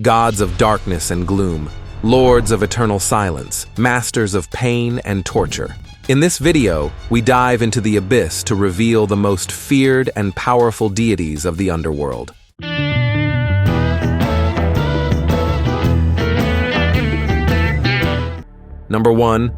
gods of darkness and gloom, lords of eternal silence, masters of pain and torture. In this video, we dive into the abyss to reveal the most feared and powerful deities of the underworld. Number 1.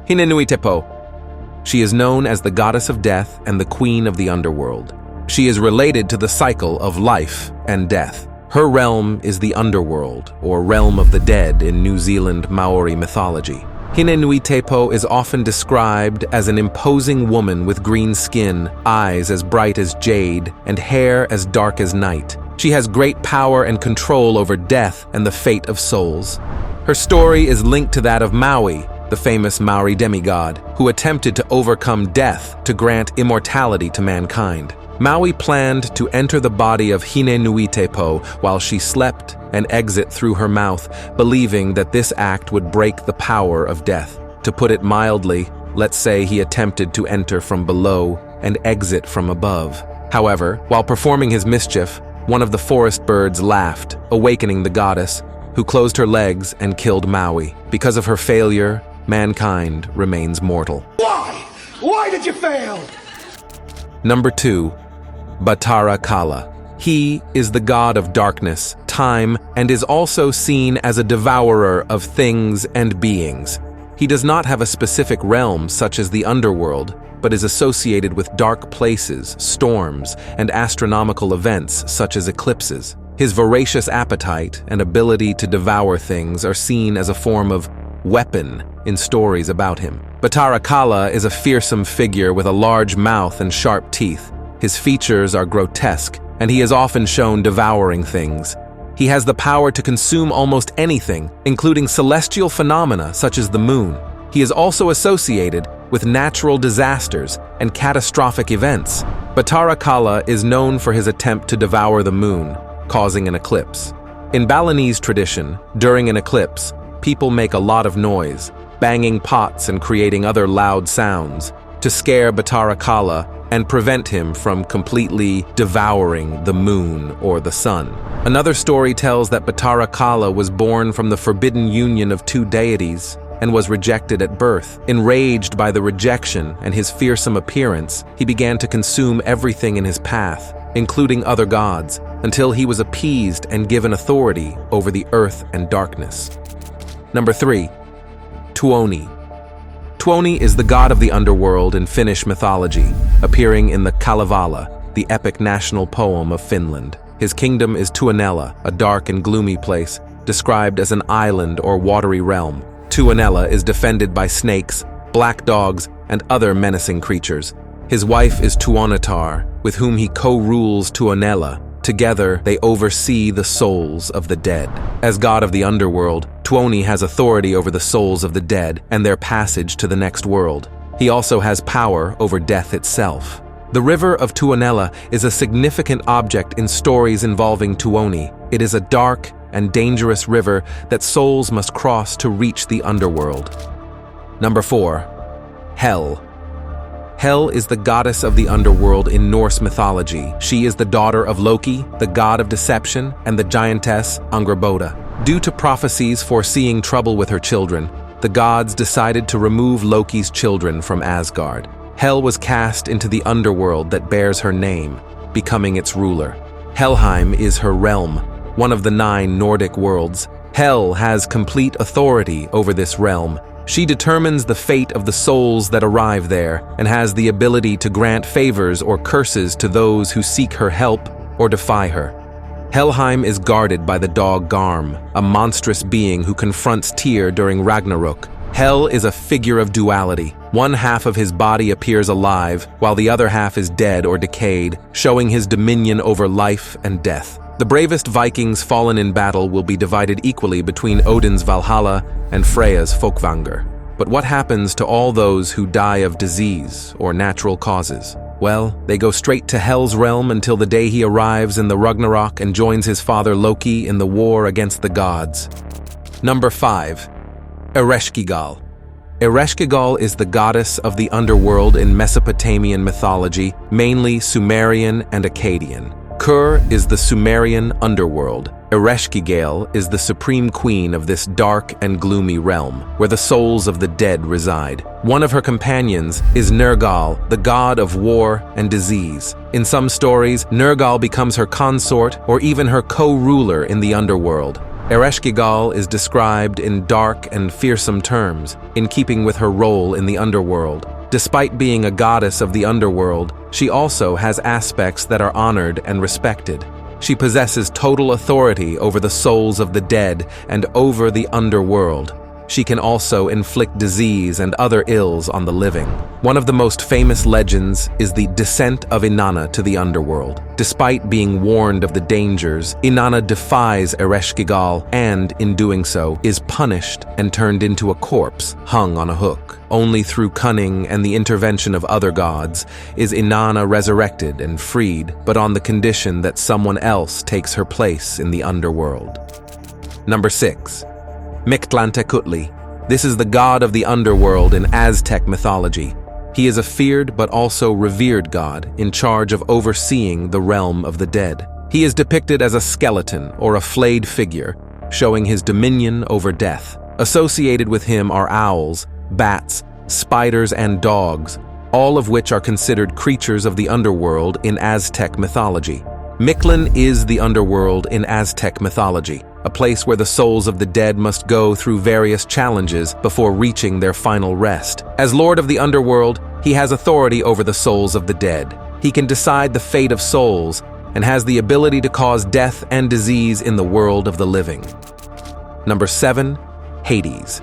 Hino. She is known as the goddess of death and the queen of the underworld. She is related to the cycle of life and death. Her realm is the underworld, or realm of the dead in New Zealand Maori mythology. Hino is often described as an imposing woman with green skin, eyes as bright as jade, and hair as dark as night. She has great power and control over death and the fate of souls. Her story is linked to that of Maui, the famous Maori demigod, who attempted to overcome death to grant immortality to mankind. Maui planned to enter the body of Hino while she slept and exit through her mouth, believing that this act would break the power of death. To put it mildly, let's say he attempted to enter from below and exit from above. However, while performing his mischief, one of the forest birds laughed, awakening the goddess, who closed her legs and killed Maui. Because of her failure, mankind remains mortal. Why? Why did you fail? Number 2. Batara Kala. He is the god of darkness, time, and is also seen as a devourer of things and beings. He does not have a specific realm such as the underworld, but is associated with dark places, storms, and astronomical events such as eclipses. His voracious appetite and ability to devour things are seen as a form of weapon in stories about him. Batara Kala is a fearsome figure with a large mouth and sharp teeth. His features are grotesque, and he is often shown devouring things. He has the power to consume almost anything, including celestial phenomena such as the moon. He is also associated with natural disasters and catastrophic events. Batara Kala is known for his attempt to devour the moon, causing an eclipse. In Balinese tradition, during an eclipse, people make a lot of noise, banging pots and creating other loud sounds to scare Batara Kala and prevent him from completely devouring the moon or the sun. Another story tells that Batara Kala was born from the forbidden union of two deities and was rejected at birth. Enraged by the rejection and his fearsome appearance, he began to consume everything in his path, including other gods, until he was appeased and given authority over the earth and darkness. Number 3. Toni. Toni is the god of the underworld in Finnish mythology, appearing in the Kalevala, the epic national poem of Finland. His kingdom is Tuonela, a dark and gloomy place, described as an island or watery realm. Tuonela is defended by snakes, black dogs, and other menacing creatures. His wife is Tuonetar, with whom he co-rules Tuonela. Together, they oversee the souls of the dead. As god of the underworld, Toni has authority over the souls of the dead and their passage to the next world. He also has power over death itself. The river of Tuonela is a significant object in stories involving Toni. It is a dark and dangerous river that souls must cross to reach the underworld. Number 4. Hel. Hel is the goddess of the underworld in Norse mythology. She is the daughter of Loki, the god of deception, and the giantess Angrboda. Due to prophecies foreseeing trouble with her children, the gods decided to remove Loki's children from Asgard. Hel was cast into the underworld that bears her name, becoming its ruler. Helheim is her realm, one of the 9 Nordic worlds. Hel has complete authority over this realm. She determines the fate of the souls that arrive there and has the ability to grant favors or curses to those who seek her help or defy her. Helheim is guarded by the dog Garm, a monstrous being who confronts Tyr during Ragnarok. Hel is a figure of duality. One half of his body appears alive, while the other half is dead or decayed, showing his dominion over life and death. The bravest Vikings fallen in battle will be divided equally between Odin's Valhalla and Freya's Folkvanger. But what happens to all those who die of disease or natural causes? Well, they go straight to Hel's realm until the day he arrives in the Ragnarok and joins his father Loki in the war against the gods. Number 5. Ereshkigal. Ereshkigal is the goddess of the underworld in Mesopotamian mythology, mainly Sumerian and Akkadian. Kur is the Sumerian underworld. Ereshkigal is the supreme queen of this dark and gloomy realm, where the souls of the dead reside. One of her companions is Nergal, the god of war and disease. In some stories, Nergal becomes her consort or even her co-ruler in the underworld. Ereshkigal is described in dark and fearsome terms, in keeping with her role in the underworld. Despite being a goddess of the underworld, she also has aspects that are honored and respected. She possesses total authority over the souls of the dead and over the underworld. She can also inflict disease and other ills on the living. One of the most famous legends is the descent of Inanna to the underworld. Despite being warned of the dangers, Inanna defies Ereshkigal and, in doing so, is punished and turned into a corpse hung on a hook. Only through cunning and the intervention of other gods is Inanna resurrected and freed, but on the condition that someone else takes her place in the underworld. Number 6. Miklin. This is the god of the underworld in Aztec mythology. He is a feared but also revered god in charge of overseeing the realm of the dead. He is depicted as a skeleton or a flayed figure, showing his dominion over death. Associated with him are owls, bats, spiders, and dogs, all of which are considered creatures of the underworld in Aztec mythology. Miklin is the underworld in Aztec mythology, a place where the souls of the dead must go through various challenges before reaching their final rest. As Lord of the underworld, he has authority over the souls of the dead. He can decide the fate of souls and has the ability to cause death and disease in the world of the living. Number 7. Hades.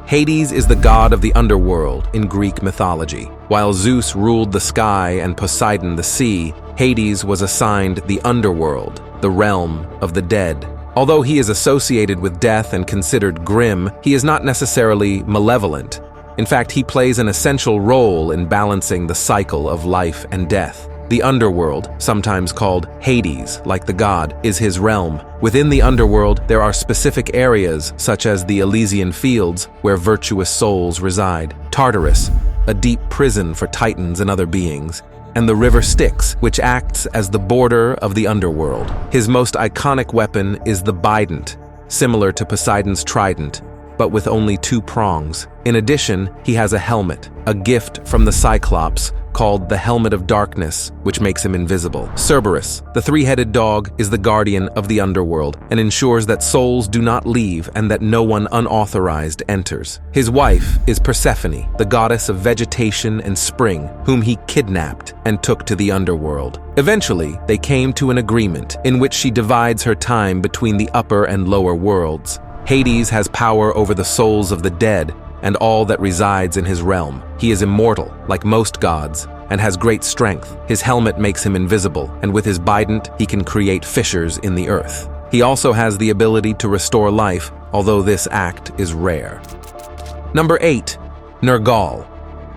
Hades is the god of the underworld in Greek mythology. While Zeus ruled the sky and Poseidon the sea, Hades was assigned the underworld, the realm of the dead. Although he is associated with death and considered grim, he is not necessarily malevolent. In fact, he plays an essential role in balancing the cycle of life and death. The underworld, sometimes called Hades, like the god, is his realm. Within the underworld, there are specific areas, such as the Elysian Fields, where virtuous souls reside, Tartarus, a deep prison for titans and other beings, and the river Styx, which acts as the border of the underworld. His most iconic weapon is the bident, similar to Poseidon's trident, but with only 2 prongs. In addition, he has a helmet, a gift from the Cyclops, called the Helmet of Darkness, which makes him invisible. Cerberus, the 3-headed dog, is the guardian of the underworld and ensures that souls do not leave and that no one unauthorized enters. His wife is Persephone, the goddess of vegetation and spring, whom he kidnapped and took to the underworld. Eventually, they came to an agreement in which she divides her time between the upper and lower worlds. Hades has power over the souls of the dead and all that resides in his realm. He is immortal, like most gods, and has great strength. His helmet makes him invisible, and with his bident, he can create fissures in the earth. He also has the ability to restore life, although this act is rare. Number 8. Nergal.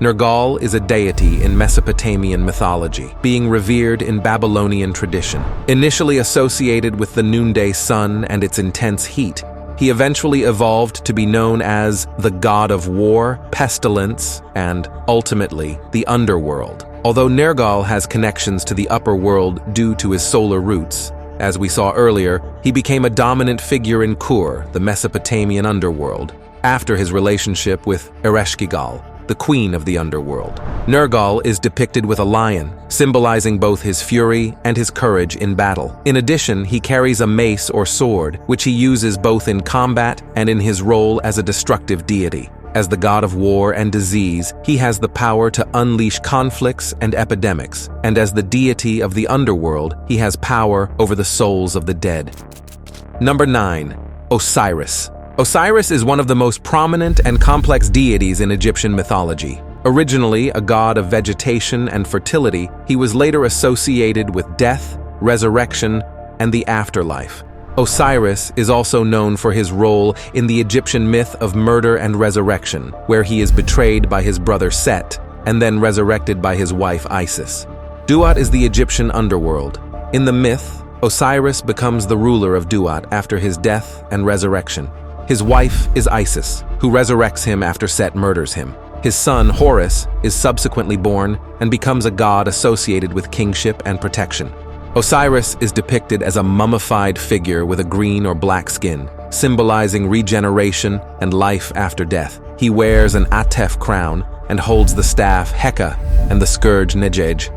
Nergal is a deity in Mesopotamian mythology, being revered in Babylonian tradition. Initially associated with the noonday sun and its intense heat, he eventually evolved to be known as the god of war, pestilence, and, ultimately, the underworld. Although Nergal has connections to the upper world due to his solar roots, as we saw earlier, he became a dominant figure in Kur, the Mesopotamian underworld, after his relationship with Ereshkigal, the queen of the underworld. Nergal is depicted with a lion, symbolizing both his fury and his courage in battle. In addition, he carries a mace or sword, which he uses both in combat and in his role as a destructive deity. As the god of war and disease, he has the power to unleash conflicts and epidemics, and as the deity of the underworld, he has power over the souls of the dead. Number 9. Osiris. Osiris is one of the most prominent and complex deities in Egyptian mythology. Originally a god of vegetation and fertility, he was later associated with death, resurrection, and the afterlife. Osiris is also known for his role in the Egyptian myth of murder and resurrection, where he is betrayed by his brother Set and then resurrected by his wife Isis. Duat is the Egyptian underworld. In the myth, Osiris becomes the ruler of Duat after his death and resurrection. His wife is Isis, who resurrects him after Set murders him. His son, Horus, is subsequently born and becomes a god associated with kingship and protection. Osiris is depicted as a mummified figure with a green or black skin, symbolizing regeneration and life after death. He wears an Atef crown and holds the staff Heka and the scourge Nejej.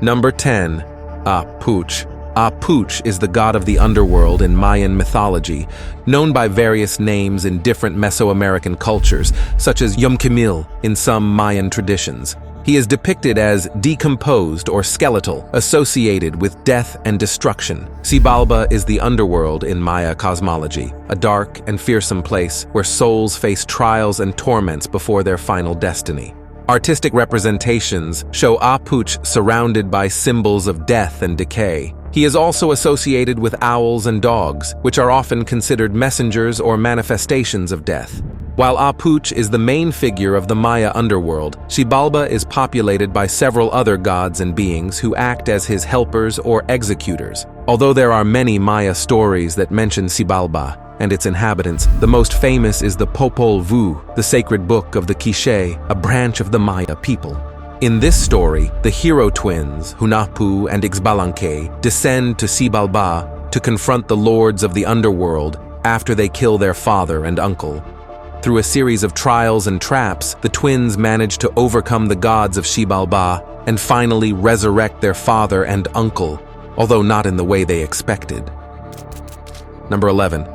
Number 10. Apuch. Apuch is the god of the underworld in Mayan mythology, known by various names in different Mesoamerican cultures, such as Yumkimil in some Mayan traditions. He is depicted as decomposed or skeletal, associated with death and destruction. Xibalba is the underworld in Maya cosmology, a dark and fearsome place where souls face trials and torments before their final destiny. Artistic representations show Apuch surrounded by symbols of death and decay. He is also associated with owls and dogs, which are often considered messengers or manifestations of death. While Apuch is the main figure of the Maya underworld, Xibalba is populated by several other gods and beings who act as his helpers or executors. Although there are many Maya stories that mention Xibalba and its inhabitants, the most famous is the Popol Vuh, the sacred book of the Quiché, a branch of the Maya people. In this story, the hero twins, Hunahpu and Ixbalanque, descend to Xibalba to confront the lords of the underworld after they kill their father and uncle. Through a series of trials and traps, the twins manage to overcome the gods of Xibalba and finally resurrect their father and uncle, although not in the way they expected. Number 11.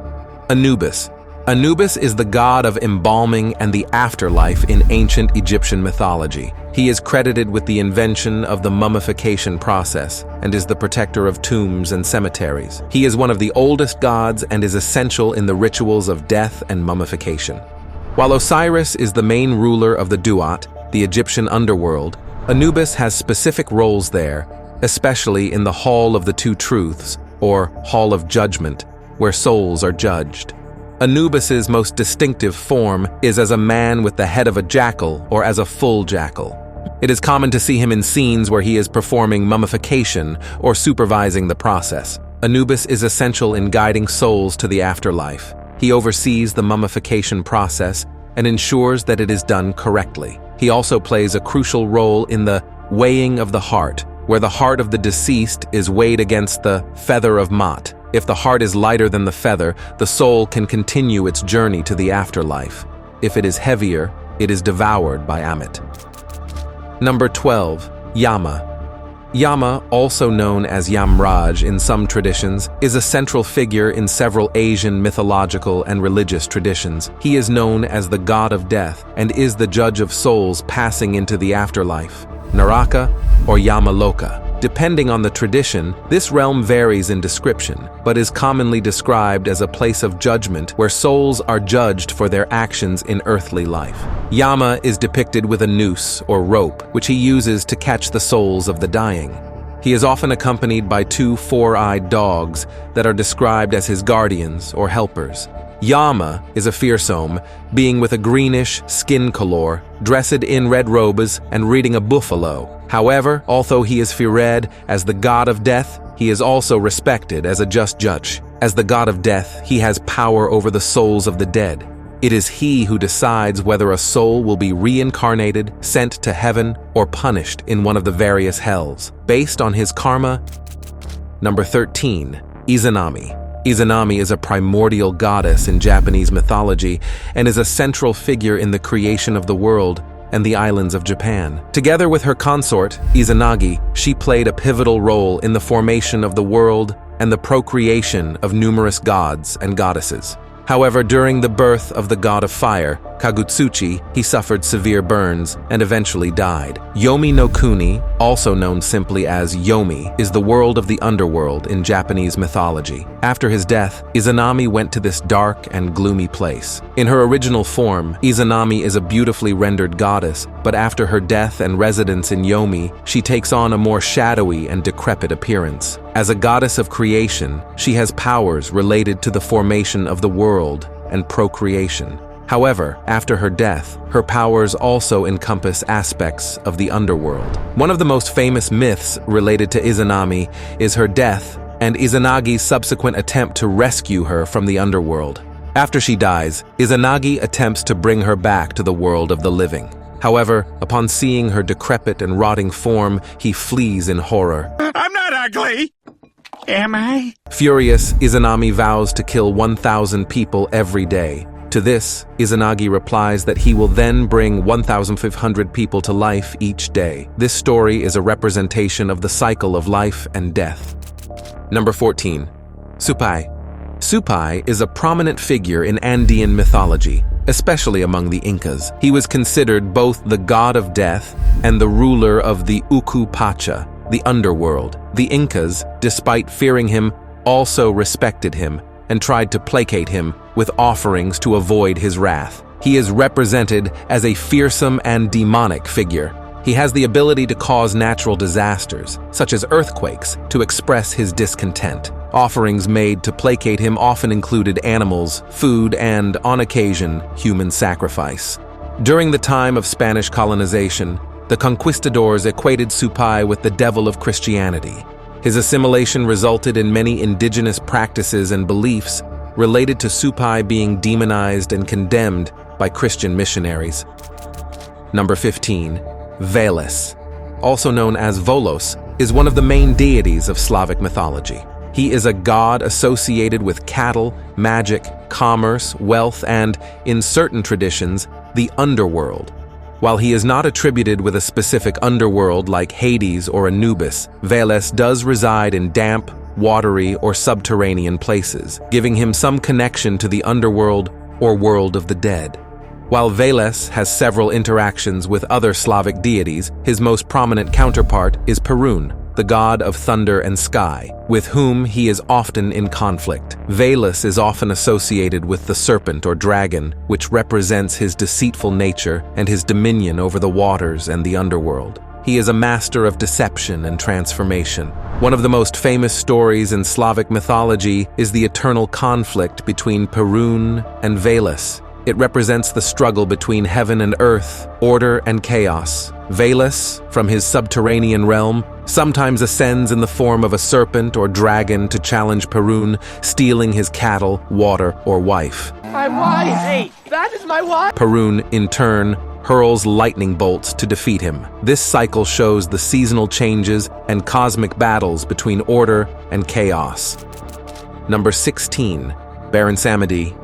Anubis. Anubis is the god of embalming and the afterlife in ancient Egyptian mythology. He is credited with the invention of the mummification process and is the protector of tombs and cemeteries. He is one of the oldest gods and is essential in the rituals of death and mummification. While Osiris is the main ruler of the Duat, the Egyptian underworld, Anubis has specific roles there, especially in the Hall of the Two Truths, or Hall of Judgment, where souls are judged. Anubis's most distinctive form is as a man with the head of a jackal or as a full jackal. It is common to see him in scenes where he is performing mummification or supervising the process. Anubis is essential in guiding souls to the afterlife. He oversees the mummification process and ensures that it is done correctly. He also plays a crucial role in the weighing of the heart, where the heart of the deceased is weighed against the feather of Ma'at. If the heart is lighter than the feather, the soul can continue its journey to the afterlife. If it is heavier, it is devoured by Ammit. Number 12. Yama. Yama, also known as Yamraj in some traditions, is a central figure in several Asian mythological and religious traditions. He is known as the god of death and is the judge of souls passing into the afterlife, Naraka or Yamaloka. Depending on the tradition, this realm varies in description, but is commonly described as a place of judgment where souls are judged for their actions in earthly life. Yama is depicted with a noose or rope, which he uses to catch the souls of the dying. He is often accompanied by two four-eyed dogs that are described as his guardians or helpers. Yama is a fearsome being with a greenish skin color, dressed in red robes and reading a buffalo. However, although he is feared as the god of death, he is also respected as a just judge. As the god of death, he has power over the souls of the dead. It is he who decides whether a soul will be reincarnated, sent to heaven, or punished in one of the various hells, based on his karma. Number 13. Isanami. Isanami is a primordial goddess in Japanese mythology and is a central figure in the creation of the world and the islands of Japan. Together with her consort, Izanagi, she played a pivotal role in the formation of the world and the procreation of numerous gods and goddesses. However, during the birth of the god of fire, Kagutsuchi, he suffered severe burns and eventually died. Yomi no Kuni, also known simply as Yomi, is the world of the underworld in Japanese mythology. After his death, Izanami went to this dark and gloomy place. In her original form, Izanami is a beautifully rendered goddess, but after her death and residence in Yomi, she takes on a more shadowy and decrepit appearance. As a goddess of creation, she has powers related to the formation of the world and procreation. However, after her death, her powers also encompass aspects of the underworld. One of the most famous myths related to Izanami is her death and Izanagi's subsequent attempt to rescue her from the underworld. After she dies, Izanagi attempts to bring her back to the world of the living. However, upon seeing her decrepit and rotting form, he flees in horror. I'm not ugly! Am I? Furious, Isanami vows to kill 1,000 people every day. To this, Izanagi replies that he will then bring 1,500 people to life each day. This story is a representation of the cycle of life and death. Number 14. Supai. Supai is a prominent figure in Andean mythology, especially among the Incas. He was considered both the god of death and the ruler of the Uku Pacha, the underworld. The Incas, despite fearing him, also respected him and tried to placate him with offerings to avoid his wrath. He is represented as a fearsome and demonic figure. He has the ability to cause natural disasters, such as earthquakes, to express his discontent. Offerings made to placate him often included animals, food, and, on occasion, human sacrifice. During the time of Spanish colonization, the conquistadors equated Supai with the devil of Christianity. His assimilation resulted in many indigenous practices and beliefs related to Supai being demonized and condemned by Christian missionaries. Number 15. Veis, also known as Volos, is one of the main deities of Slavic mythology. He is a god associated with cattle, magic, commerce, wealth, and, in certain traditions, the underworld. While he is not attributed with a specific underworld like Hades or Anubis, Veis does reside in damp, watery, or subterranean places, giving him some connection to the underworld or world of the dead. While Veis has several interactions with other Slavic deities, his most prominent counterpart is Perun, the god of thunder and sky, with whom he is often in conflict. Veis is often associated with the serpent or dragon, which represents his deceitful nature and his dominion over the waters and the underworld. He is a master of deception and transformation. One of the most famous stories in Slavic mythology is the eternal conflict between Perun and Veis. It represents the struggle between heaven and earth, order and chaos. Veis, from his subterranean realm, sometimes ascends in the form of a serpent or dragon to challenge Perun, stealing his cattle, water, or wife. My wife! Hey, that is my wife! Perun, in turn, hurls lightning bolts to defeat him. This cycle shows the seasonal changes and cosmic battles between order and chaos. Number 16. Baron Samedi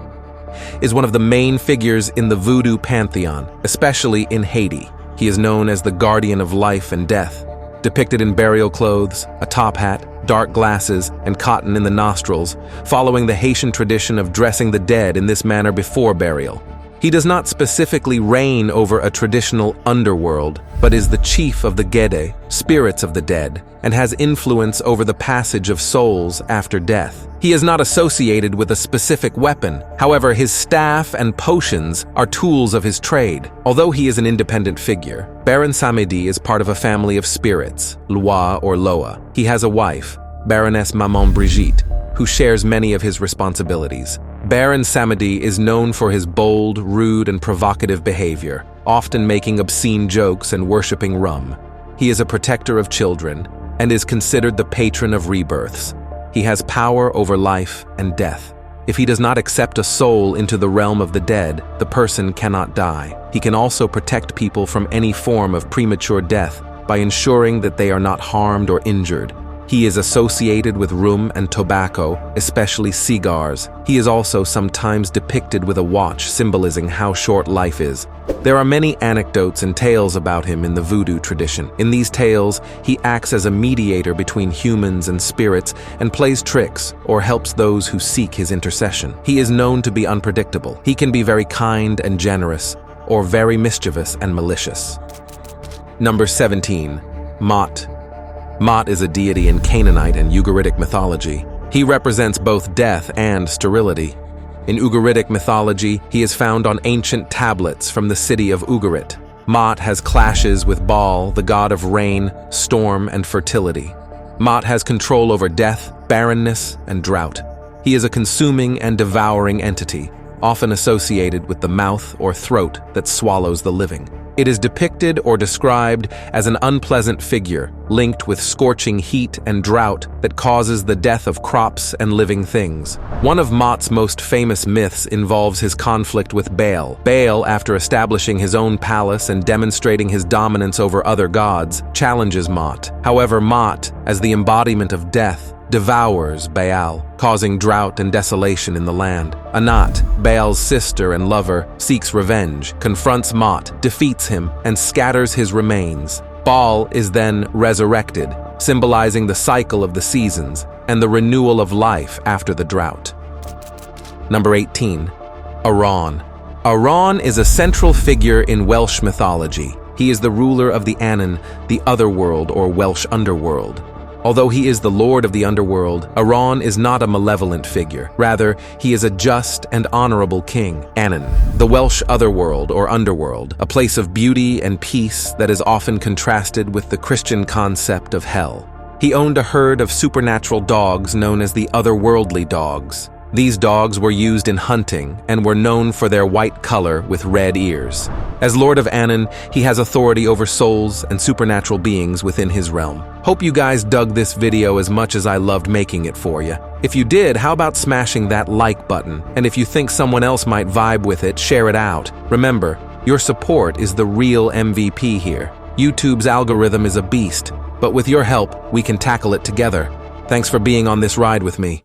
is one of the main figures in the voodoo pantheon, especially in Haiti. He is known as the guardian of life and death, depicted in burial clothes, a top hat, dark glasses, and cotton in the nostrils, following the Haitian tradition of dressing the dead in this manner before burial. He does not specifically reign over a traditional underworld, but is the chief of the Gede, spirits of the dead, and has influence over the passage of souls after death. He is not associated with a specific weapon. However, his staff and potions are tools of his trade. Although he is an independent figure, Baron Samedi is part of a family of spirits, Loa or Loa. He has a wife, Baroness Mammon Brigitte, who shares many of his responsibilities. Baron Samedi is known for his bold, rude, and provocative behavior, often making obscene jokes and worshipping rum. He is a protector of children and is considered the patron of rebirths. He has power over life and death. If he does not accept a soul into the realm of the dead, the person cannot die. He can also protect people from any form of premature death by ensuring that they are not harmed or injured. He is associated with rum and tobacco, especially cigars. He is also sometimes depicted with a watch symbolizing how short life is. There are many anecdotes and tales about him in the voodoo tradition. In these tales, he acts as a mediator between humans and spirits and plays tricks or helps those who seek his intercession. He is known to be unpredictable. He can be very kind and generous, or very mischievous and malicious. Number 17. Mot. Mot is a deity in Canaanite and Ugaritic mythology. He represents both death and sterility. In Ugaritic mythology, he is found on ancient tablets from the city of Ugarit. Mot has clashes with Baal, the god of rain, storm, and fertility. Mot has control over death, barrenness, and drought. He is a consuming and devouring entity, often associated with the mouth or throat that swallows the living. It is depicted or described as an unpleasant figure, linked with scorching heat and drought that causes the death of crops and living things. One of Mot's most famous myths involves his conflict with Baal. Baal, after establishing his own palace and demonstrating his dominance over other gods, challenges Mot. However, Mot, as the embodiment of death, devours Baal, causing drought and desolation in the land. Anat, Baal's sister and lover, seeks revenge, confronts Mot, defeats him, and scatters his remains. Baal is then resurrected, symbolizing the cycle of the seasons and the renewal of life after the drought. Number 18. Aran. Aran is a central figure in Welsh mythology. He is the ruler of the Anan, the otherworld or Welsh underworld. Although he is the lord of the underworld, Aran is not a malevolent figure. Rather, he is a just and honorable king. Anan, the Welsh otherworld or underworld, a place of beauty and peace that is often contrasted with the Christian concept of hell. He owned a herd of supernatural dogs known as the otherworldly dogs. These dogs were used in hunting and were known for their white color with red ears. As Lord of Anan, he has authority over souls and supernatural beings within his realm. Hope you guys dug this video as much as I loved making it for you. If you did, how about smashing that like button? And if you think someone else might vibe with it, share it out. Remember, your support is the real MVP here. YouTube's algorithm is a beast, but with your help, we can tackle it together. Thanks for being on this ride with me.